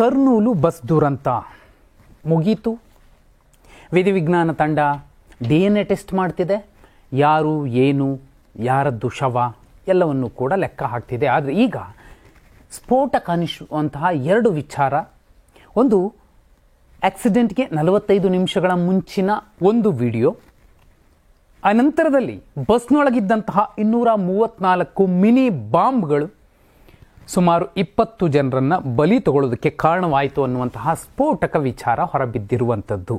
Kurnool bus ದುರಂತ ಮುಗೀತು. ವಿಧಿವಿಜ್ಞಾನ ತಂಡ DNA ಟೆಸ್ಟ್ ಮಾಡ್ತಿದೆ. ಯಾರು ಏನು ಯಾರದ್ದು ಶವ ಎಲ್ಲವನ್ನು ಕೂಡ ಲೆಕ್ಕ ಹಾಕ್ತಿದೆ. ಆದರೆ ಈಗ ಸ್ಫೋಟಕ ಅನಿಸುವಂತಹ ಎರಡು ವಿಚಾರ. ಒಂದು, ಆಕ್ಸಿಡೆಂಟ್ಗೆ 45 ನಿಮಿಷಗಳ ಮುಂಚಿನ ಒಂದು ವಿಡಿಯೋ. ಅನಂತರದಲ್ಲಿ ಬಸ್ನೊಳಗಿದ್ದಂತಹ 234 ಮಿನಿ ಬಾಂಬ್ಗಳು ಸುಮಾರು 20 ಜನರನ್ನು ಬಲಿ ತಗೊಳ್ಳೋದಕ್ಕೆ ಕಾರಣವಾಯಿತು ಅನ್ನುವಂತಹ ಸ್ಫೋಟಕ ವಿಚಾರ ಹೊರಬಿದ್ದಿರುವಂಥದ್ದು.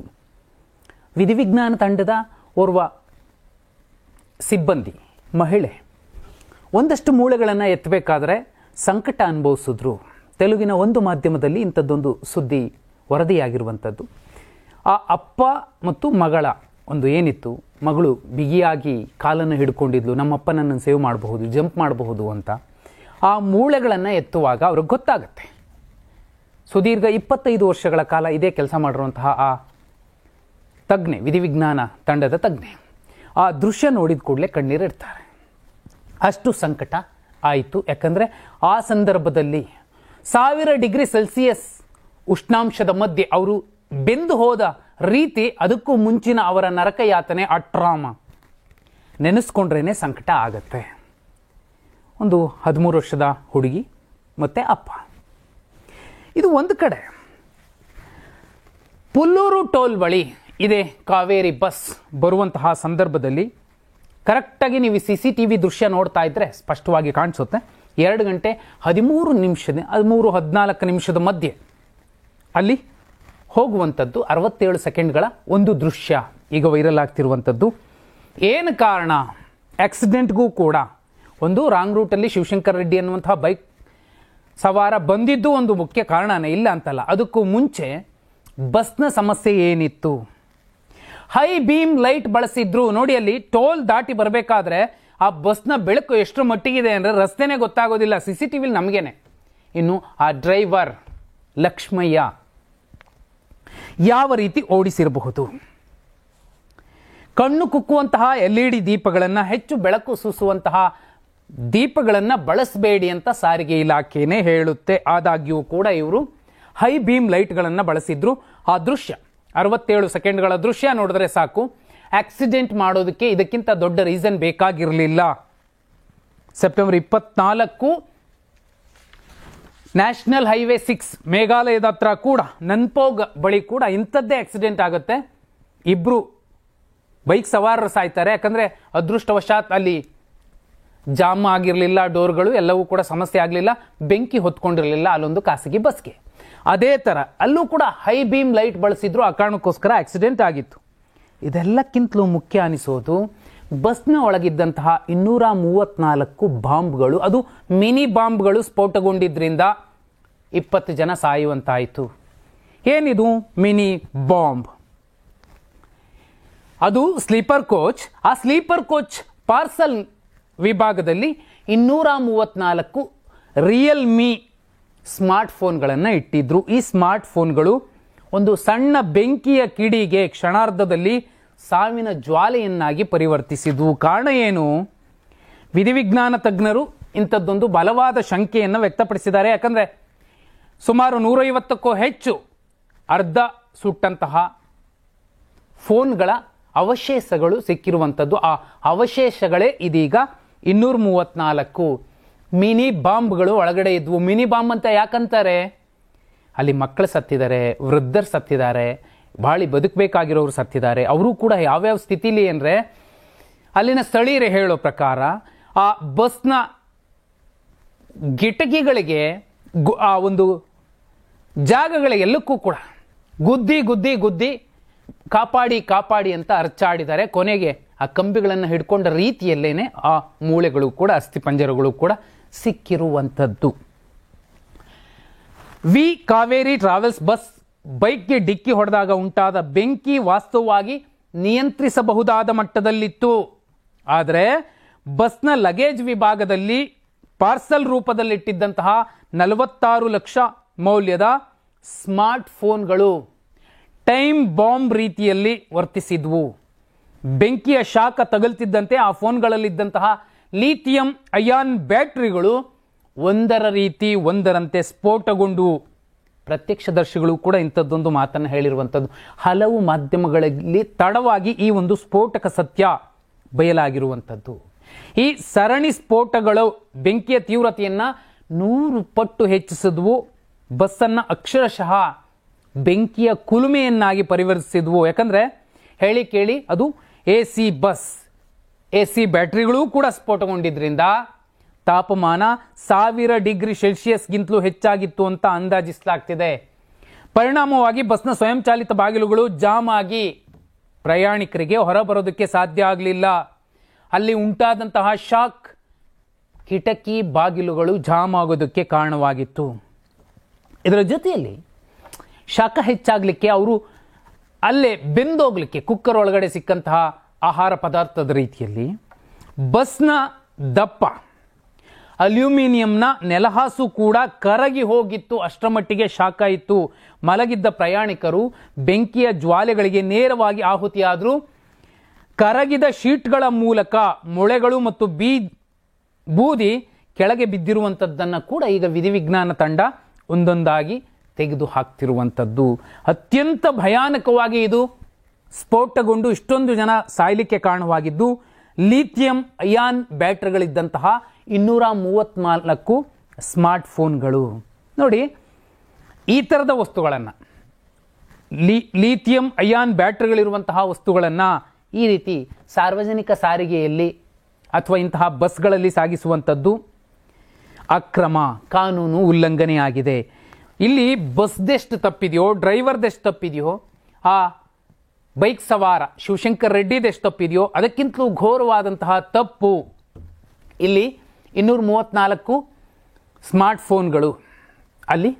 ವಿಧಿವಿಜ್ಞಾನ ತಂಡದ ಓರ್ವ ಸಿಬ್ಬಂದಿ ಮಹಿಳೆ ಒಂದಷ್ಟು ಮೂಳೆಗಳನ್ನು ಎತ್ತಬೇಕಾದ್ರೆ ಸಂಕಟ ಅನುಭವಿಸಿದ್ರು. ತೆಲುಗಿನ ಒಂದು ಮಾಧ್ಯಮದಲ್ಲಿ ಇಂಥದ್ದೊಂದು ಸುದ್ದಿ ವರದಿಯಾಗಿರುವಂಥದ್ದು. ಆ ಅಪ್ಪ ಮತ್ತು ಮಗಳ ಒಂದು ಏನಿತ್ತು, ಮಗಳು ಬಿಗಿಯಾಗಿ ಕಾಲನ್ನು ಹಿಡ್ಕೊಂಡಿದ್ಲು, ನಮ್ಮಪ್ಪ ನನ್ನನ್ನು ಸೇವ್ ಮಾಡಬಹುದು, ಜಂಪ್ ಮಾಡಬಹುದು ಅಂತ. ಆ ಮೂಳೆಗಳನ್ನು ಎತ್ತುವಾಗ ಅವ್ರಿಗೆ ಗೊತ್ತಾಗುತ್ತೆ. ಸುದೀರ್ಘ 25 ವರ್ಷಗಳ ಕಾಲ ಇದೇ ಕೆಲಸ ಮಾಡಿರುವಂತಹ ಆ ತಜ್ಞೆ, ವಿಧಿವಿಜ್ಞಾನ ತಂಡದ ತಜ್ಞೆ, ಆ ದೃಶ್ಯ ನೋಡಿದ ಕೂಡಲೇ ಕಣ್ಣೀರಿಡ್ತಾರೆ. ಅಷ್ಟು ಸಂಕಟ ಆಯಿತು. ಯಾಕಂದರೆ ಆ ಸಂದರ್ಭದಲ್ಲಿ 1000 ಡಿಗ್ರಿ ಸೆಲ್ಸಿಯಸ್ ಉಷ್ಣಾಂಶದ ಮಧ್ಯೆ ಅವರು ಬೆಂದು ಹೋದ ರೀತಿ, ಅದಕ್ಕೂ ಮುಂಚಿನ ಅವರ ನರಕ ಯಾತನೆ, ಆ ಟ್ರಾಮ ನೆನೆಸ್ಕೊಂಡ್ರೇ ಸಂಕಟ ಆಗತ್ತೆ. ಒಂದು 13 ವರ್ಷದ ಹುಡುಗಿ ಮತ್ತು ಅಪ್ಪ. ಇದು ಒಂದು ಕಡೆ. ಪುಲ್ಲೂರು ಟೋಲ್ ಬಳಿ ಇದೆ ಕಾವೇರಿ ಬಸ್ ಬರುವಂತಹ ಸಂದರ್ಭದಲ್ಲಿ ಕರೆಕ್ಟಾಗಿ ನೀವು CCTV ದೃಶ್ಯ ನೋಡ್ತಾ ಇದ್ದರೆ ಸ್ಪಷ್ಟವಾಗಿ ಕಾಣಿಸುತ್ತೆ. 2 ಗಂಟೆ 13-14 ನಿಮಿಷದ ಮಧ್ಯೆ ಅಲ್ಲಿ ಹೋಗುವಂಥದ್ದು 67 ಸೆಕೆಂಡ್ಗಳ ಒಂದು ದೃಶ್ಯ ಈಗ ವೈರಲ್ ಆಗ್ತಿರುವಂಥದ್ದು. ಏನು ಕಾರಣ? ಆಕ್ಸಿಡೆಂಟ್ಗೂ ಕೂಡ ಒಂದು ರಾಂಗ್ ರೂಟಲ್ಲಿ ಶಿವಶಂಕರ್ ರೆಡ್ಡಿ ಅನ್ನುವಂತಹ ಬೈಕ್ ಸವಾರ ಬಂದಿದ್ದು ಒಂದು ಮುಖ್ಯ ಕಾರಣನೇ, ಇಲ್ಲ ಅಂತಲ್ಲ. ಅದಕ್ಕೂ ಮುಂಚೆ ಬಸ್ನ ಸಮಸ್ಯೆ ಏನಿತ್ತು? ಹೈ ಬೀಮ್ ಲೈಟ್ ಬಳಸಿದ್ರು. ನೋಡಿ, ಅಲ್ಲಿ ಟೋಲ್ ದಾಟಿ ಬರಬೇಕಾದ್ರೆ ಆ ಬಸ್ನ ಬೆಳಕು ಎಷ್ಟು ಮಟ್ಟಿಗಿದೆ ಅಂದರೆ ರಸ್ತೆನೇ ಗೊತ್ತಾಗೋದಿಲ್ಲ. CCTV ನಮಗೇನೆ. ಇನ್ನು ಆ ಡ್ರೈವರ್ ಲಕ್ಷ್ಮಯ್ಯ ಯಾವ ರೀತಿ ಓಡಿಸಿರಬಹುದು? ಕಣ್ಣು ಕುಕ್ಕುವಂತಹ LED ದೀಪಗಳನ್ನು, ಹೆಚ್ಚು ಬೆಳಕು ಸೂಸುವಂತಹ ದೀಪಗಳನ್ನು ಬಳಸಬೇಡಿ ಅಂತ ಸಾರಿಗೆ ಇಲಾಖೆನೇ ಹೇಳುತ್ತೆ. ಆದಾಗ್ಯೂ ಕೂಡ ಇವರು ಹೈ ಬೀಮ್ ಲೈಟ್ಗಳನ್ನು ಬಳಸಿದ್ರು. ಆ ದೃಶ್ಯ 67 ಸೆಕೆಂಡ್ಗಳ ದೃಶ್ಯ ನೋಡಿದ್ರೆ ಸಾಕು. ಆಕ್ಸಿಡೆಂಟ್ ಮಾಡೋದಕ್ಕೆ ಇದಕ್ಕಿಂತ ದೊಡ್ಡ ರೀಸನ್ ಬೇಕಾಗಿರಲಿಲ್ಲ. ಸೆಪ್ಟೆಂಬರ್ 24 ನ್ಯಾಷನಲ್ ಹೈವೇ 6 ಮೇಘಾಲಯದ ಹತ್ರ ಕೂಡ ನನ್ಪೋಗ್ ಬಳಿ ಕೂಡ ಇಂಥದ್ದೇ ಆಕ್ಸಿಡೆಂಟ್ ಆಗುತ್ತೆ. 2 ಬೈಕ್ ಸವಾರರು ಸಾಯ್ತಾರೆ. ಯಾಕಂದರೆ ಅದೃಷ್ಟವಶಾತ್ ಅಲ್ಲಿ ಜಾಮ್ ಆಗಿರಲಿಲ್ಲ, ಡೋರ್ಗಳು ಎಲ್ಲವೂ ಕೂಡ ಸಮಸ್ಯೆ ಆಗಲಿಲ್ಲ, ಬೆಂಕಿ ಹೊತ್ಕೊಂಡಿರಲಿಲ್ಲ ಅಲ್ಲೊಂದು ಖಾಸಗಿ ಬಸ್ಗೆ. ಅದೇ ಥರ ಅಲ್ಲೂ ಕೂಡ ಹೈ ಬೀಮ್ ಲೈಟ್ ಬಳಸಿದ್ರು. ಆ ಕಾರಣಕ್ಕೋಸ್ಕರ ಆಕ್ಸಿಡೆಂಟ್ ಆಗಿತ್ತು. ಇದೆಲ್ಲಕ್ಕಿಂತಲೂ ಮುಖ್ಯ ಅನಿಸೋದು ಬಸ್ನ ಒಳಗಿದ್ದಂತಹ 234 ಬಾಂಬ್ಗಳು, ಅದು ಮಿನಿ ಬಾಂಬ್ಗಳು ಸ್ಫೋಟಗೊಂಡಿದ್ರಿಂದ 20 ಜನ ಸಾಯುವಂತಾಯಿತು. ಏನಿದು ಮಿನಿ ಬಾಂಬ್? ಅದು ಸ್ಲೀಪರ್ ಕೋಚ್. ಆ ಸ್ಲೀಪರ್ ಕೋಚ್ ಪಾರ್ಸಲ್ ವಿಭಾಗದಲ್ಲಿ 234 ರಿಯಲ್ಮಿ ಸ್ಮಾರ್ಟ್ ಫೋನ್ಗಳನ್ನು ಇಟ್ಟಿದ್ರು. ಈ ಸ್ಮಾರ್ಟ್ ಫೋನ್ಗಳು ಒಂದು ಸಣ್ಣ ಬೆಂಕಿಯ ಕಿಡಿಗೆ ಕ್ಷಣಾರ್ಧದಲ್ಲಿ ಸಾವಿನ ಜ್ವಾಲೆಯನ್ನಾಗಿ ಪರಿವರ್ತಿಸಿದ್ವು. ಕಾರಣ ಏನು? ವಿಧಿವಿಜ್ಞಾನ ತಜ್ಞರು ಇಂಥದ್ದೊಂದು ಬಲವಾದ ಶಂಕೆಯನ್ನು ವ್ಯಕ್ತಪಡಿಸಿದ್ದಾರೆ. ಯಾಕಂದರೆ ಸುಮಾರು 150ಕ್ಕೂ ಹೆಚ್ಚು ಅರ್ಧ ಸುಟ್ಟಂತಹ ಫೋನ್ಗಳ ಅವಶೇಷಗಳು ಸಿಕ್ಕಿರುವಂಥದ್ದು. ಆ ಅವಶೇಷಗಳೇ ಇದೀಗ 234 ಮಿನಿ ಬಾಂಬ್ಗಳು ಒಳಗಡೆ ಇದ್ವು. ಮಿನಿ ಬಾಂಬ್ ಅಂತ ಯಾಕಂತಾರೆ? ಅಲ್ಲಿ ಮಕ್ಕಳು ಸತ್ತಿದ್ದಾರೆ, ವೃದ್ಧರು ಸತ್ತಿದ್ದಾರೆ, ಭಾಳಿ ಬದುಕಬೇಕಾಗಿರೋರು ಸತ್ತಿದ್ದಾರೆ. ಅವರು ಕೂಡ ಯಾವ್ಯಾವ ಸ್ಥಿತಿಲಿ ಅಂದರೆ, ಅಲ್ಲಿನ ಸ್ಥಳೀಯರು ಹೇಳೋ ಪ್ರಕಾರ ಆ ಬಸ್ನ ಕಿಟಕಿಗಳಿಗೆ, ಆ ಒಂದು ಜಾಗಗಳಿಗೆಲ್ಲಕ್ಕೂ ಕೂಡ ಗುದ್ದಿ ಗುದ್ದಿ ಗುದ್ದಿ ಕಾಪಾಡಿ ಕಾಪಾಡಿ ಅಂತ ಅರ್ಚಾಡಿದ್ದಾರೆ. ಕೊನೆಗೆ ಆ ಕಂಬಿಗಳನ್ನು ಹಿಡ್ಕೊಂಡ ರೀತಿಯಲ್ಲೇನೆ ಆ ಮೂಳೆಗಳು ಕೂಡ, ಅಸ್ಥಿಪಂಜರಗಳು ಕೂಡ ಸಿಕ್ಕಿರುವಂಥದ್ದು. ಕಾವೇರಿ ಟ್ರಾವೆಲ್ಸ್ ಬಸ್ ಬೈಕ್ಗೆ ಡಿಕ್ಕಿ ಹೊಡೆದಾಗ ಉಂಟಾದ ಬೆಂಕಿ ವಾಸ್ತವವಾಗಿ ನಿಯಂತ್ರಿಸಬಹುದಾದ ಮಟ್ಟದಲ್ಲಿತ್ತು. ಆದರೆ ಬಸ್ನ ಲಗೇಜ್ ವಿಭಾಗದಲ್ಲಿ ಪಾರ್ಸಲ್ ರೂಪದಲ್ಲಿಟ್ಟಿದ್ದಂತಹ 46 ಲಕ್ಷ ಮೌಲ್ಯದ ಸ್ಮಾರ್ಟ್ ಫೋನ್ಗಳು ಟೈಮ್ ಬಾಂಬ್ ರೀತಿಯಲ್ಲಿ ವರ್ತಿಸಿದ್ವು. ಬೆಂಕಿಯ ಶಾಖ ತಗುಲ್ತಿದ್ದಂತೆ ಆ ಫೋನ್ಗಳಲ್ಲಿದ್ದಂತಹ ಲಿಥಿಯಂ ಅಯಾನ್ ಬ್ಯಾಟರಿಗಳು ಒಂದರ ರೀತಿ ಒಂದರಂತೆ ಸ್ಫೋಟಗೊಂಡು ಪ್ರತ್ಯಕ್ಷದರ್ಶಿಗಳು ಕೂಡ ಇಂಥದ್ದೊಂದು ಮಾತನ್ನು ಹೇಳಿರುವಂಥದ್ದು. ಹಲವು ಮಾಧ್ಯಮಗಳಲ್ಲಿ ತಡವಾಗಿ ಈ ಒಂದು ಸ್ಫೋಟಕ ಸತ್ಯ ಬಯಲಾಗಿರುವಂಥದ್ದು. ಈ ಸರಣಿ ಸ್ಫೋಟಗಳು ಬೆಂಕಿಯ ತೀವ್ರತೆಯನ್ನು 100 ಪಟ್ಟು ಹೆಚ್ಚಿಸಿದ್ವು. ಬಸ್ಸನ್ನು ಅಕ್ಷರಶಃ ಬೆಂಕಿಯ ಕುಲುಮೆಯನ್ನಾಗಿ ಪರಿವರ್ತಿಸಿದ್ವು. ಯಾಕಂದರೆ ಹೇಳಿ ಕೇಳಿ ಅದು AC ಬಸ್, AC ಬ್ಯಾಟ್ರಿಗಳೂ ಕೂಡ ಸ್ಫೋಟಗೊಂಡಿದ್ರಿಂದ ತಾಪಮಾನ 1000 ಡಿಗ್ರಿ ಸೆಲ್ಸಿಯಸ್ಗಿಂತಲೂ ಹೆಚ್ಚಾಗಿತ್ತು ಅಂತ ಅಂದಾಜಿಸಲಾಗ್ತಿದೆ. ಪರಿಣಾಮವಾಗಿ ಬಸ್ನ ಸ್ವಯಂಚಾಲಿತ ಬಾಗಿಲುಗಳು ಜಾಮ್ ಆಗಿ ಪ್ರಯಾಣಿಕರಿಗೆ ಹೊರಬರೋದಕ್ಕೆ ಸಾಧ್ಯ ಆಗಲಿಲ್ಲ. ಅಲ್ಲಿ ಉಂಟಾದಂತಹ ಶಾಕ್ ಕಿಟಕಿ ಬಾಗಿಲುಗಳು ಜಾಮ್ ಆಗೋದಕ್ಕೆ ಕಾರಣವಾಗಿತ್ತು. ಇದರ ಜೊತೆಯಲ್ಲಿ ಶಾಖ ಹೆಚ್ಚಾಗಲಿಕ್ಕೆ ಅವರು ಅಲ್ಲೇ ಬೆಂದೋಗ್ಲಿಕ್ಕೆ ಕುಕ್ಕರ್ ಒಳಗಡೆ ಸಿಕ್ಕಂತಹ ಆಹಾರ ಪದಾರ್ಥದ ರೀತಿಯಲ್ಲಿ ಬಸ್ನ ದಪ್ಪ ಅಲ್ಯೂಮಿನಿಯಂನ ನೆಲಹಾಸು ಕೂಡ ಕರಗಿ ಹೋಗಿತ್ತು. ಅಷ್ಟರ ಮಟ್ಟಿಗೆ ಶಾಖ ಇತ್ತು. ಮಲಗಿದ್ದ ಪ್ರಯಾಣಿಕರು ಬೆಂಕಿಯ ಜ್ವಾಲೆಗಳಿಗೆ ನೇರವಾಗಿ ಆಹುತಿಯಾದರೂ ಕರಗಿದ ಶೀಟ್ಗಳ ಮೂಲಕ ಮೊಳೆಗಳು ಮತ್ತು ಬೂದಿ ಕೆಳಗೆ ಬಿದ್ದಿರುವಂಥದ್ದನ್ನು ಕೂಡ ಈಗ ವಿಧಿವಿಜ್ಞಾನ ತಂಡ ಒಂದೊಂದಾಗಿ ತೆಗೆದು ಹಾಕ್ತಿರುವಂಥದ್ದು. ಅತ್ಯಂತ ಭಯಾನಕವಾಗಿ ಇದು ಸ್ಫೋಟಗೊಂಡು ಇಷ್ಟೊಂದು ಜನ ಸಾಯಲಿಕ್ಕೆ ಕಾರಣವಾಗಿದ್ದು ಲಿಥಿಯಂ ಅಯಾನ್ ಬ್ಯಾಟ್ರಿಗಳಿದ್ದಂತಹ 234 ಸ್ಮಾರ್ಟ್ ಫೋನ್ಗಳು. ನೋಡಿ, ಈ ಥರದ ವಸ್ತುಗಳನ್ನು ಲಿಥಿಯಂ ಅಯಾನ್ ಬ್ಯಾಟ್ರಿಗಳಿರುವಂತಹ ವಸ್ತುಗಳನ್ನು ಈ ರೀತಿ ಸಾರ್ವಜನಿಕ ಸಾರಿಗೆಯಲ್ಲಿ ಅಥವಾ ಇಂತಹ ಬಸ್ಗಳಲ್ಲಿ ಸಾಗಿಸುವಂಥದ್ದು ಅಕ್ರಮ, ಕಾನೂನು ಉಲ್ಲಂಘನೆಯಾಗಿದೆ. ಇಲ್ಲಿ ಬಸ್ದೆಷ್ಟು ತಪ್ಪಿದೆಯೋ, ಡ್ರೈವರ್ದೆಷ್ಟು ತಪ್ಪಿದೆಯೋ, ಆ ಬೈಕ್ ಸವಾರ ಶಿವಶಂಕರ್ ರೆಡ್ಡಿದೆಷ್ಟು ತಪ್ಪಿದೆಯೋ ಅದಕ್ಕಿಂತಲೂ ಘೋರವಾದಂತಹ ತಪ್ಪು ಇಲ್ಲಿ 234 ಸ್ಮಾರ್ಟ್ ಫೋನ್ಗಳು ಅಲ್ಲಿ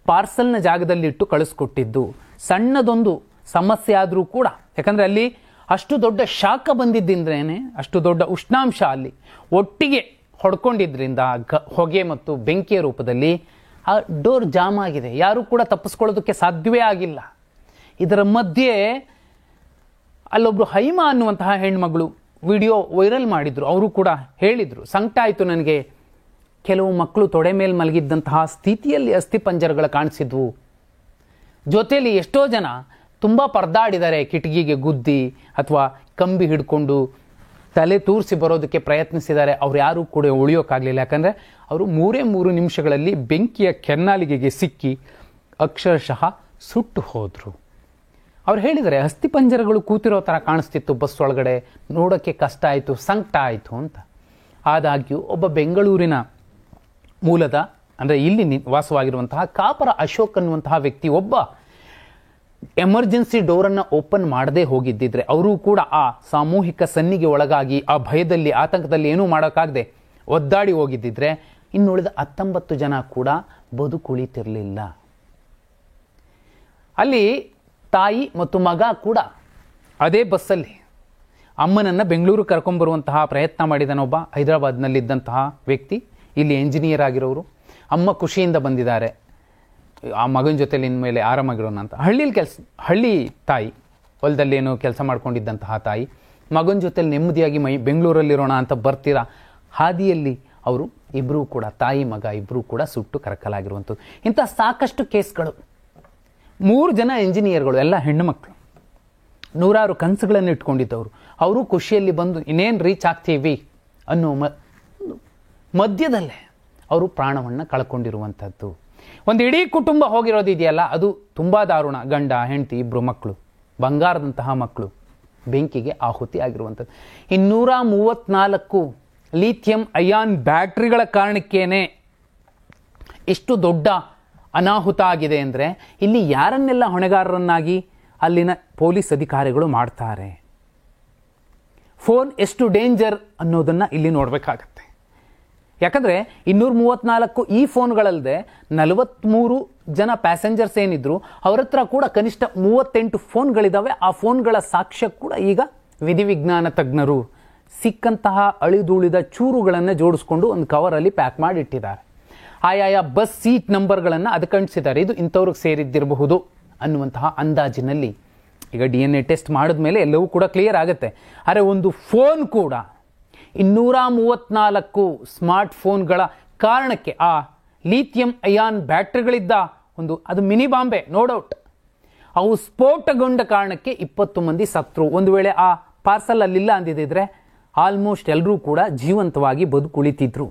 ಪಾರ್ಸಲ್ನ ಜಾಗದಲ್ಲಿಟ್ಟು ಕಳಿಸ್ಕೊಟ್ಟಿದ್ದು. ಸಣ್ಣದೊಂದು ಸಮಸ್ಯೆ ಆದರೂ ಕೂಡ, ಯಾಕಂದರೆ ಅಲ್ಲಿ ಅಷ್ಟು ದೊಡ್ಡ ಶಾಖ ಬಂದಿದ್ದಿಂದ್ರೇ, ಅಷ್ಟು ದೊಡ್ಡ ಉಷ್ಣಾಂಶ ಅಲ್ಲಿ ಒಟ್ಟಿಗೆ ಹೊಡ್ಕೊಂಡಿದ್ರಿಂದ ಹೊಗೆ ಮತ್ತು ಬೆಂಕಿಯ ರೂಪದಲ್ಲಿ ಆ ಡೋರ್ ಜಾಮ್ ಆಗಿದೆ. ಯಾರೂ ಕೂಡ ತಪ್ಪಿಸ್ಕೊಳ್ಳೋದಕ್ಕೆ ಸಾಧ್ಯವೇ ಆಗಿಲ್ಲ. ಇದರ ಮಧ್ಯೆ ಅಲ್ಲೊಬ್ರು ಹೈಮಾ ಅನ್ನುವಂತಹ ಹೆಣ್ಮಗಳು ವಿಡಿಯೋ ವೈರಲ್ ಮಾಡಿದ್ರು. ಅವರು ಕೂಡ ಹೇಳಿದರು, ಸಂಕಟ ಆಯಿತು ನನಗೆ, ಕೆಲವು ಮಕ್ಕಳು ತೊಡೆ ಮೇಲೆ ಮಲಗಿದ್ದಂತಹ ಸ್ಥಿತಿಯಲ್ಲಿ ಅಸ್ಥಿಪಂಜರಗಳು ಕಾಣಿಸಿದ್ವು. ಜೊತೆಯಲ್ಲಿ ಎಷ್ಟೋ ಜನ ತುಂಬ ಪರದಾಡಿದ್ದಾರೆ, ಕಿಟಕಿಗೆ ಗುದ್ದಿ ಅಥವಾ ಕಂಬಿ ಹಿಡ್ಕೊಂಡು ತಲೆ ತೂರಿಸಿ ಬರೋದಕ್ಕೆ ಪ್ರಯತ್ನಿಸಿದ್ದಾರೆ. ಅವ್ರು ಯಾರೂ ಕೂಡ ಉಳಿಯೋಕ್ಕಾಗಲಿಲ್ಲ. ಯಾಕಂದರೆ ಅವರು 3 ನಿಮಿಷಗಳಲ್ಲಿ ಬೆಂಕಿಯ ಕೆನ್ನಾಲಿಗೆಗೆ ಸಿಕ್ಕಿ ಅಕ್ಷರಶಃ ಸುಟ್ಟು ಹೋದರು. ಅವ್ರು ಹೇಳಿದರೆ ಅಸ್ಥಿಪಂಜರಗಳು ಕೂತಿರೋ ಥರ ಕಾಣಿಸ್ತಿತ್ತು ಬಸ್ ಒಳಗಡೆ, ನೋಡೋಕ್ಕೆ ಕಷ್ಟ ಆಯಿತು, ಸಂಕಟ ಆಯಿತು ಅಂತ. ಆದಾಗ್ಯೂ ಒಬ್ಬ ಬೆಂಗಳೂರಿನ ಮೂಲದ, ಅಂದರೆ ಇಲ್ಲಿ ವಾಸವಾಗಿರುವಂತಹ ಕಾಪರ ಅಶೋಕ್ ಅನ್ನುವಂತಹ ವ್ಯಕ್ತಿ ಒಬ್ಬ ಎಮರ್ಜೆನ್ಸಿ ಡೋರನ್ನು ಓಪನ್ ಮಾಡದೇ ಹೋಗಿದ್ದಿದ್ರೆ, ಅವರು ಕೂಡ ಆ ಸಾಮೂಹಿಕ ಸನ್ನಿಗೆ ಒಳಗಾಗಿ ಆ ಭಯದಲ್ಲಿ ಆತಂಕದಲ್ಲಿ ಏನೂ ಮಾಡೋಕ್ಕಾಗದೆ ಒದ್ದಾಡಿ ಹೋಗಿದ್ದಿದ್ರೆ ಇನ್ನುಳಿದ 19 ಜನ ಕೂಡ ಬದುಕುಳಿತಿರಲಿಲ್ಲ. ಅಲ್ಲಿ ತಾಯಿ ಮತ್ತು ಮಗ ಕೂಡ ಅದೇ ಬಸ್ಸಲ್ಲಿ ಅಮ್ಮನನ್ನು ಬೆಂಗಳೂರು ಕರ್ಕೊಂಬರುವಂತಹ ಪ್ರಯತ್ನ ಮಾಡಿದನೊಬ್ಬ ಹೈದರಾಬಾದ್ನಲ್ಲಿದ್ದಂತಹ ವ್ಯಕ್ತಿ, ಇಲ್ಲಿ ಎಂಜಿನಿಯರ್ ಆಗಿರೋರು. ಅಮ್ಮ ಖುಷಿಯಿಂದ ಬಂದಿದ್ದಾರೆ ಆ ಮಗನ ಜೊತೆಲಿ ಇನ್ಮೇಲೆ ಆರಾಮಾಗಿರೋಣ ಅಂತ. ಹಳ್ಳಿ ತಾಯಿ, ಹೊಲದಲ್ಲಿ ಏನೋ ಕೆಲಸ ಮಾಡ್ಕೊಂಡಿದ್ದಂತಹ ತಾಯಿ ಮಗನ ಜೊತೆಲಿ ನೆಮ್ಮದಿಯಾಗಿ ಬೆಂಗಳೂರಲ್ಲಿರೋಣ ಅಂತ ಬರ್ತೀರಾ, ಹಾದಿಯಲ್ಲಿ ಅವರು ಇಬ್ಬರೂ ಕೂಡ, ತಾಯಿ ಮಗ ಇಬ್ಬರೂ ಕೂಡ ಸುಟ್ಟು ಕರಕಲಾಗಿರುವಂಥದ್ದು. ಇಂಥ ಸಾಕಷ್ಟು ಕೇಸ್ಗಳು. 3 ಜನ ಎಂಜಿನಿಯರ್ಗಳು, ಎಲ್ಲ ಹೆಣ್ಣು ಮಕ್ಕಳು, ನೂರಾರು ಕನಸುಗಳನ್ನು ಇಟ್ಕೊಂಡಿದ್ದವರು. ಅವರು ಖುಷಿಯಲ್ಲಿ ಬಂದು ಇನ್ನೇನು ರೀಚ್ ಆಗ್ತೀವಿ ಅನ್ನೋ ಮಧ್ಯದಲ್ಲೇ ಅವರು ಪ್ರಾಣವನ್ನು ಕಳ್ಕೊಂಡಿರುವಂಥದ್ದು. ಒಂದು ಇಡೀ ಕುಟುಂಬ ಹೋಗಿರೋದಿದೆಯಲ್ಲ, ಅದು ತುಂಬ ದಾರುಣ. ಗಂಡ ಹೆಂಡತಿ 2 ಮಕ್ಕಳು, ಬಂಗಾರದಂತಹ ಮಕ್ಕಳು ಬೆಂಕಿಗೆ ಆಹುತಿ ಆಗಿರುವಂಥದ್ದು. 234 ಲಿಥಿಯಂ ಅಯಾನ್ ಬ್ಯಾಟ್ರಿಗಳ ಕಾರಣಕ್ಕೇನೆ ಎಷ್ಟು ದೊಡ್ಡ ಅನಾಹುತ ಆಗಿದೆ ಅಂದರೆ, ಇಲ್ಲಿ ಯಾರನ್ನೆಲ್ಲ ಹೊಣೆಗಾರರನ್ನಾಗಿ ಅಲ್ಲಿನ ಪೊಲೀಸ್ ಅಧಿಕಾರಿಗಳು ಮಾಡ್ತಾರೆ. ಫೋನ್ ಎಷ್ಟು ಡೇಂಜರ್ ಅನ್ನೋದನ್ನು ಇಲ್ಲಿ ನೋಡಬೇಕಾಗತ್ತೆ. ಯಾಕಂದರೆ 234 ಈ ಫೋನ್ಗಳಲ್ಲದೆ 43 ಜನ ಪ್ಯಾಸೆಂಜರ್ಸ್ ಏನಿದ್ರು ಅವ್ರ ಹತ್ರ ಕೂಡ ಕನಿಷ್ಠ 38 ಫೋನ್ಗಳಿದ್ದಾವೆ. ಆ ಫೋನ್ಗಳ ಸಾಕ್ಷ್ಯ ಕೂಡ ಈಗ ವಿಧಿವಿಜ್ಞಾನ ತಜ್ಞರು ಸಿಕ್ಕಂತಹ ಅಳಿದುಳಿದ ಚೂರುಗಳನ್ನು ಜೋಡಿಸ್ಕೊಂಡು ಒಂದು ಕವರಲ್ಲಿ ಪ್ಯಾಕ್ ಮಾಡಿ ಇಟ್ಟಿದ್ದಾರೆ. ಆಯಾಯ ಬಸ್ ಸೀಟ್ ನಂಬರ್ಗಳನ್ನು ಅದಕ್ಕೆ ಅಂಟಿಸಿದ್ದಾರೆ. ಇದು ಇಂಥವ್ರಿಗೆ ಸೇರಿದ್ದಿರಬಹುದು ಅನ್ನುವಂತಹ ಅಂದಾಜಿನಲ್ಲಿ ಈಗ DNA ಟೆಸ್ಟ್ ಮಾಡಿದ್ಮೇಲೆ ಎಲ್ಲವೂ ಕೂಡ ಕ್ಲಿಯರ್ ಆಗುತ್ತೆ. ಆದರೆ ಒಂದು ಫೋನ್ ಕೂಡ 234 ಸ್ಮಾರ್ಟ್ ಫೋನ್ಗಳ ಕಾರಣಕ್ಕೆ, ಆ ಲಿಥಿಯಂ ಅಯಾನ್ ಬ್ಯಾಟ್ರಿಗಳಿದ್ದ ಅದು ಮಿನಿ ಬಾಂಬೆ, ನೋ ಡೌಟ್. ಅವು ಸ್ಫೋಟಗೊಂಡ ಕಾರಣಕ್ಕೆ 20 ಮಂದಿ ಸತ್ರು. ಒಂದು ವೇಳೆ ಆ ಪಾರ್ಸಲ್ ಅಲ್ಲಿಲ್ಲ ಅಂದಿದ್ದರೆ ಆಲ್ಮೋಸ್ಟ್ ಎಲ್ಲರೂ ಕೂಡ ಜೀವಂತವಾಗಿ ಬದುಕುಳಿತಿದ್ರು.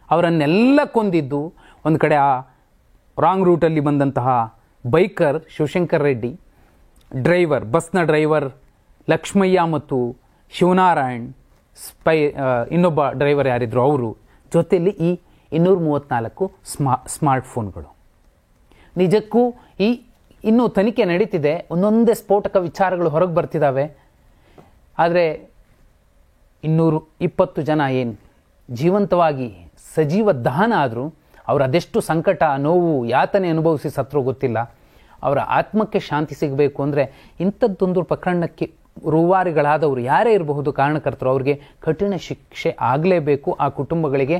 ಅವರನ್ನೆಲ್ಲ ಕೊಂದಿದ್ದು ಒಂದು ಕಡೆ ಆ ರಾಂಗ್ ರೂಟಲ್ಲಿ ಬಂದಂತಹ ಬೈಕರ್ ಶಿವಶಂಕರ್ ರೆಡ್ಡಿ, ಡ್ರೈವರ್, ಬಸ್ನ ಡ್ರೈವರ್ ಲಕ್ಷ್ಮಯ್ಯ ಮತ್ತು ಶಿವನಾರಾಯಣ್, ಇನ್ನೊಬ್ಬ ಡ್ರೈವರ್ ಯಾರಿದ್ರು ಅವರು, ಜೊತೆಯಲ್ಲಿ ಈ 234 ಸ್ಮಾರ್ಟ್ಫೋನ್ಗಳು. ನಿಜಕ್ಕೂ ಇನ್ನೂ ತನಿಖೆ ನಡೀತಿದೆ, ಒಂದೊಂದೇ ಸ್ಫೋಟಕ ವಿಚಾರಗಳು ಹೊರಗೆ ಬರ್ತಿದ್ದಾವೆ. ಆದರೆ 220 ಜನ ಏನು ಜೀವಂತವಾಗಿ ಸಜೀವ ದಹನ ಆದರೂ ಅವರು ಅದೆಷ್ಟು ಸಂಕಟ, ನೋವು, ಯಾತನೆ ಅನುಭವಿಸಿ ಸತ್ರು ಗೊತ್ತಿಲ್ಲ. ಅವರ ಆತ್ಮಕ್ಕೆ ಶಾಂತಿ ಸಿಗಬೇಕು ಅಂದರೆ ಇಂಥದ್ದೊಂದು ಪ್ರಕರಣಕ್ಕೆ ರೂವಾರಿಗಳಾದವರು ಯಾರೇ ಇರಬಹುದು, ಕಾರಣಕರ್ತರು, ಅವ್ರಿಗೆ ಕಠಿಣ ಶಿಕ್ಷೆ ಆಗಲೇಬೇಕು. ಆ ಕುಟುಂಬಗಳಿಗೆ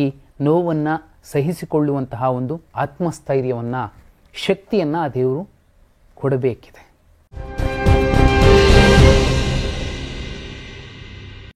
ಈ ನೋವನ್ನು ಸಹಿಸಿಕೊಳ್ಳುವಂತಹ ಒಂದು ಆತ್ಮಸ್ಥೈರ್ಯವನ್ನು, ಶಕ್ತಿಯನ್ನು ಆ ದೇವರು ಕೊಡಬೇಕಿದೆ.